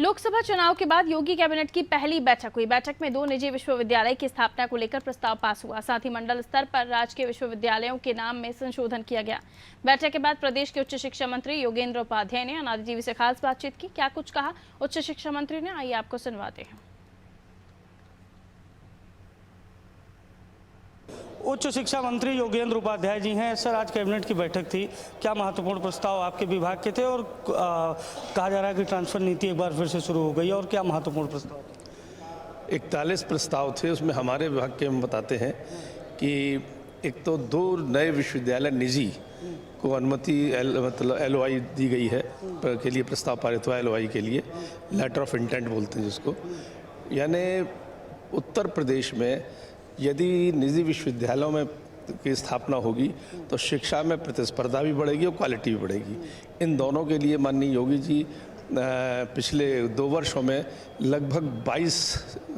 लोकसभा चुनाव के बाद योगी कैबिनेट की पहली बैठक हुई। बैठक में 2 निजी विश्वविद्यालय की स्थापना को लेकर प्रस्ताव पास हुआ। साथ ही मंडल स्तर पर राजकीय विश्वविद्यालयों के नाम में संशोधन किया गया। बैठक के बाद प्रदेश के उच्च शिक्षा मंत्री योगेंद्र उपाध्याय ने अनादि टीवी से खास बातचीत की। क्या कुछ कहा उच्च शिक्षा मंत्री ने, आइए आपको सुनवाते हैं। उच्च शिक्षा मंत्री योगेंद्र उपाध्याय जी हैं। सर, आज कैबिनेट की बैठक थी, क्या महत्वपूर्ण प्रस्ताव आपके विभाग के थे और कहा जा रहा है कि ट्रांसफर नीति एक बार फिर से शुरू हो गई, और क्या महत्वपूर्ण प्रस्ताव थे? 41 प्रस्ताव थे। उसमें हमारे विभाग के हम बताते हैं कि एक तो 2 नए विश्वविद्यालय निजी को अनुमति मतलब LOI दी गई है के लिए प्रस्ताव पारित हुआ। LOI के लिए लेटर ऑफ इंटेंट बोलते हैं जिसको, यानी उत्तर प्रदेश में यदि निजी विश्वविद्यालयों में की स्थापना होगी तो शिक्षा में प्रतिस्पर्धा भी बढ़ेगी और क्वालिटी भी बढ़ेगी। इन दोनों के लिए माननीय योगी जी पिछले 2 वर्षों में लगभग 22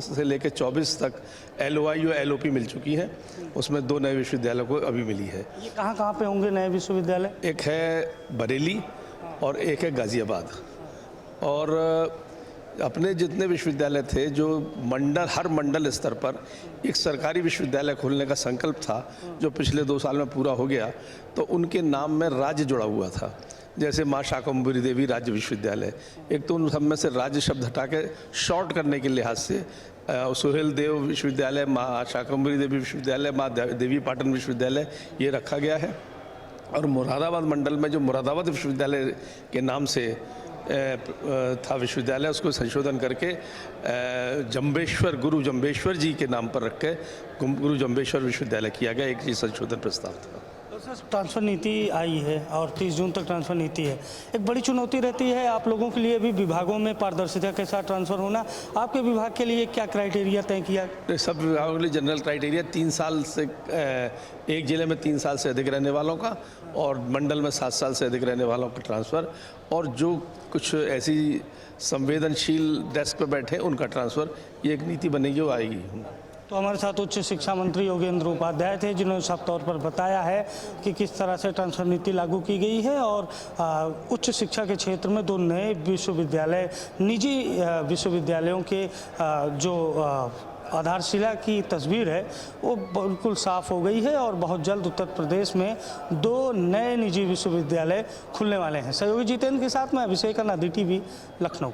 से लेकर 24 तक LOI और LOP मिल चुकी हैं। उसमें 2 नए विश्वविद्यालयों को अभी मिली है। ये कहाँ पे होंगे नए विश्वविद्यालय? एक है बरेली और एक है गाज़ियाबाद। और अपने जितने विश्वविद्यालय थे जो हर मंडल स्तर पर एक सरकारी विश्वविद्यालय खोलने का संकल्प था, जो पिछले 2 साल में पूरा हो गया, तो उनके नाम में राज्य जुड़ा हुआ था। जैसे माँ शाकंभरी देवी राज्य विश्वविद्यालय, एक तो उन सब में से राज्य शब्द हटा के शॉर्ट करने के लिहाज से सुहेल देव विश्वविद्यालय, माँ शाकंभरी देवी विश्वविद्यालय, माँ देवी पाटन विश्वविद्यालय ये रखा गया है। और मुरादाबाद मंडल में जो मुरादाबाद विश्वविद्यालय के नाम से था विश्वविद्यालय, उसको संशोधन करके गुरु जम्बेश्वर जी के नाम पर रख के गुरु जम्बेश्वर विश्वविद्यालय किया गया। एक ये संशोधन प्रस्ताव था। तो सर, ट्रांसफर नीति आई है और 30 जून तक ट्रांसफर नीति है। एक बड़ी चुनौती रहती है आप लोगों के लिए भी विभागों में पारदर्शिता के साथ ट्रांसफर होना। आपके विभाग के लिए क्या क्राइटेरिया तय किया? सब विभागों के लिए जनरल क्राइटेरिया 3 साल से एक जिले में 3 साल से अधिक रहने वालों का और मंडल में 7 साल से अधिक रहने वालों का ट्रांसफ़र, और जो कुछ ऐसी संवेदनशील डेस्क पर बैठे उनका ट्रांसफ़र, ये एक नीति बनेगी, वो आएगी। तो हमारे साथ उच्च शिक्षा मंत्री योगेंद्र उपाध्याय थे, जिन्होंने साफ तौर पर बताया है कि किस तरह से ट्रांसफर नीति लागू की गई है और उच्च शिक्षा के क्षेत्र में 2 नए विश्वविद्यालय निजी विश्वविद्यालयों के जो आधारशिला की तस्वीर है वो बिल्कुल साफ हो गई है और बहुत जल्द उत्तर प्रदेश में 2 नए निजी विश्वविद्यालय खुलने वाले हैं। सहयोगी जितेंद्र के साथ मैं अभिषेक, अनादि टीवी, लखनऊ।